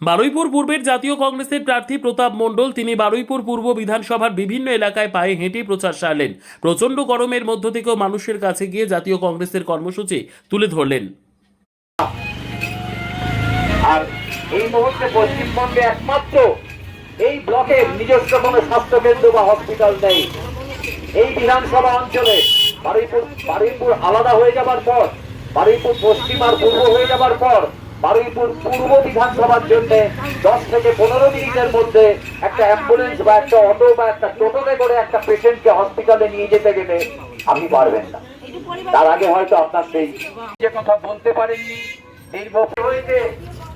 বারুইপুর পূর্বের জাতীয় কংগ্রেসের প্রার্থী প্রতাপ মণ্ডল তিনি বারুইপুর পূর্ব বিধানসভার বিভিন্ন এলাকায় পায়ে হেঁটে প্রচার সারলেন। প্রচণ্ড গরমের মধ্য থেকেও মানুষের কাছে গিয়ে জাতীয় কংগ্রেসের কর্মসূচি তুলে ধরলেন। আর এই মুহূর্তে পশ্চিমবঙ্গে একমাত্র এই ব্লকের নিজস্ব কোনো স্বাস্থ্যকেন্দ্র বা হসপিটাল নেই। এই বিধানসভা অঞ্চলে বারুইপুর আলাদা হয়ে যাবার পর, বারুইপুর পশ্চিম আর পূর্ব হয়ে যাবার পর বারুইপুর পূর্ব বিধানসভার জন্য 10 থেকে 15 মিনিটের মধ্যে একটা অ্যাম্বুলেন্স বা একটা অটো বা একটা টোটোতে করে একটা পেশেন্টকে হসপিটালে নিয়ে যেতে গেলে আপনি পারবেন না। তার আগে হয়তো আপনার সেই যে কথা বলতে পারেননি নির্ভর হয়েছে,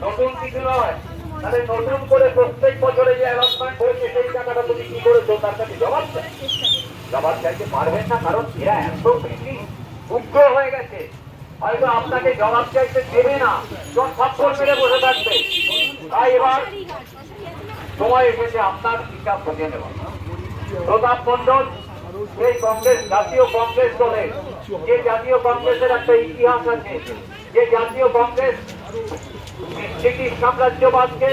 নতুন কিছু নয়। তাহলে নতুন করে প্রত্যেক বছরে যে অ্যালটমেন্ট হয়েছে সেই টাকাটা তুমি কি করেছো তার কাছে জবাব চাইতে পারবেন না, কারণ এরা এত বেশি উগ্র হয়ে গেছে। হয়তো আপনাকে জবাব চাইতে দেবে না, থাপ্পড় মেরে বসে থাকবে। তাই এবার সময় এসেছে আপনার হিসাব বুঝে নেওয়া। প্রতাপ মণ্ডল এই কংগ্রেস, জাতীয় কংগ্রেস দলে, যে জাতীয় কংগ্রেসের একটা ইতিহাস আছে, যে জাতীয় কংগ্রেস ব্রিটিশ সাম্রাজ্যবাদকে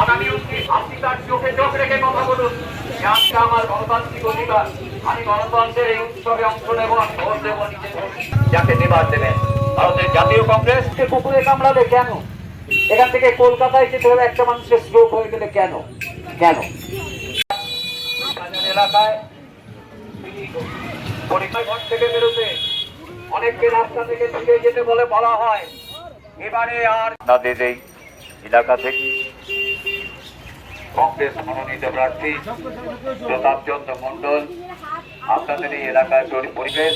আগামী আপনি তার চোখে চোখ রেখে কথা বলুন যে আজকে আমার গণতান্ত্রিক অধিকার, আমি গণতন্ত্রের এই উৎসবে অংশ নেব, আমি ভোট দেবো, নিজে যাকে দেবার দেবেন। ভারতের জাতীয় কংগ্রেসকে কুকুরে কামড়ালে কেন? এখান থেকে কলকাতায় যেতে হলে একটা মানুষের স্ট্রোক হয়ে গেলে কেন? এলাকায় পরীক্ষায় ঘর থেকে বেরোতে অনেককে রাস্তা থেকে ফিরে যেতে বলে বলা হয়। এবারে আর তাদের এই এলাকা থেকে কংগ্রেস মনোনীত প্রার্থী প্রতাপ চন্দ্র মণ্ডল, আপনাদের এই এলাকার পরিবেশ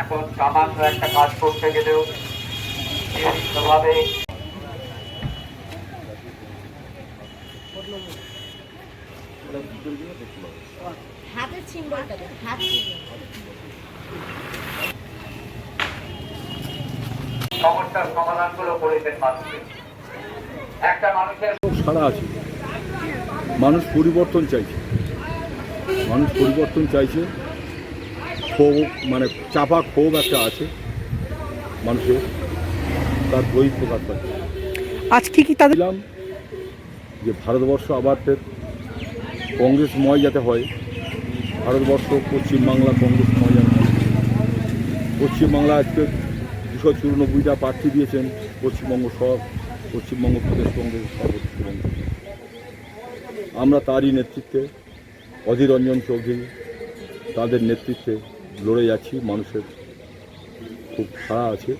এখন সামান্য একটা কাজ করতে গেলেও বিভিন্নভাবে হাতের সিম্বলটা দেন, হাত সমস্যার সমাধানগুলো করেছেন মানুষের। একটা মানুষের সারা আছে, মানুষ পরিবর্তন চাইছে, ক্ষোভ মানে চাপা ক্ষোভ একটা আছে মানুষের, তার বই প্রকাশ পাচ্ছে। আজকে কি তাদের যে ভারতবর্ষ আবার ফের কংগ্রেসময় যাতে হয়, ভারতবর্ষ পশ্চিমবাংলা কংগ্রেসময় যাতে হয়। পশ্চিমবাংলা আজকে 294টা প্রার্থী দিয়েছেন পশ্চিমবঙ্গ প্রদেশ কংগ্রেস পশ্চিমবঙ্গ। আমরা তারই নেতৃত্বে, অধীর রঞ্জন চৌধুরী তাদের নেতৃত্বে লড়ে যাচ্ছি। মানুষের খুব সাড়া আছে,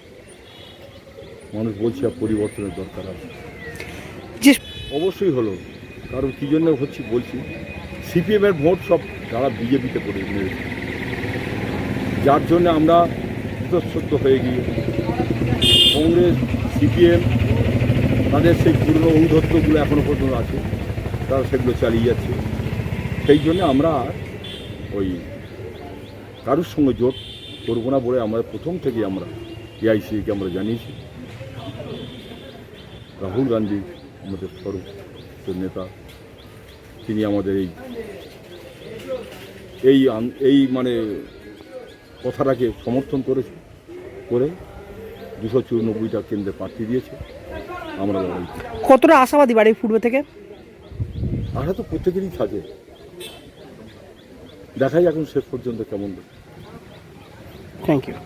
মানুষ বলছে পরিবর্তনের দরকার আছে। অবশ্যই হলো, কারণ কী জন্য বলছি, সিপিএমের ভোট সব তারা বিজেপিতে করে নিয়েছে, যার জন্য আমরা ইতস্তত হয়ে গিয়ে কংগ্রেস সিপিএম তাদের সেই পুরনো ঔদ্ধত্যগুলো এখনও পর্যন্ত আছে, তারা সেগুলো চালিয়ে যাচ্ছে। সেই জন্য আমরা ওই কারোর সঙ্গে জোট করবো না বলে আমরা প্রথম থেকে আমরা এআইসিকে আমরা জানিয়েছি। রাহুল গান্ধী আমাদের সর্বোচ্চ নেতা, তিনি আমাদের এই মানে কথাটাকে সমর্থন করে 294টা কেন্দ্রে প্রার্থী দিয়েছে। আমরা কতটা আশাবাদী বাড়ি পূর্ব থেকে? আশা তো প্রত্যেকেরই থাকে, দেখাই এখন শেষ পর্যন্ত কেমন। Thank you.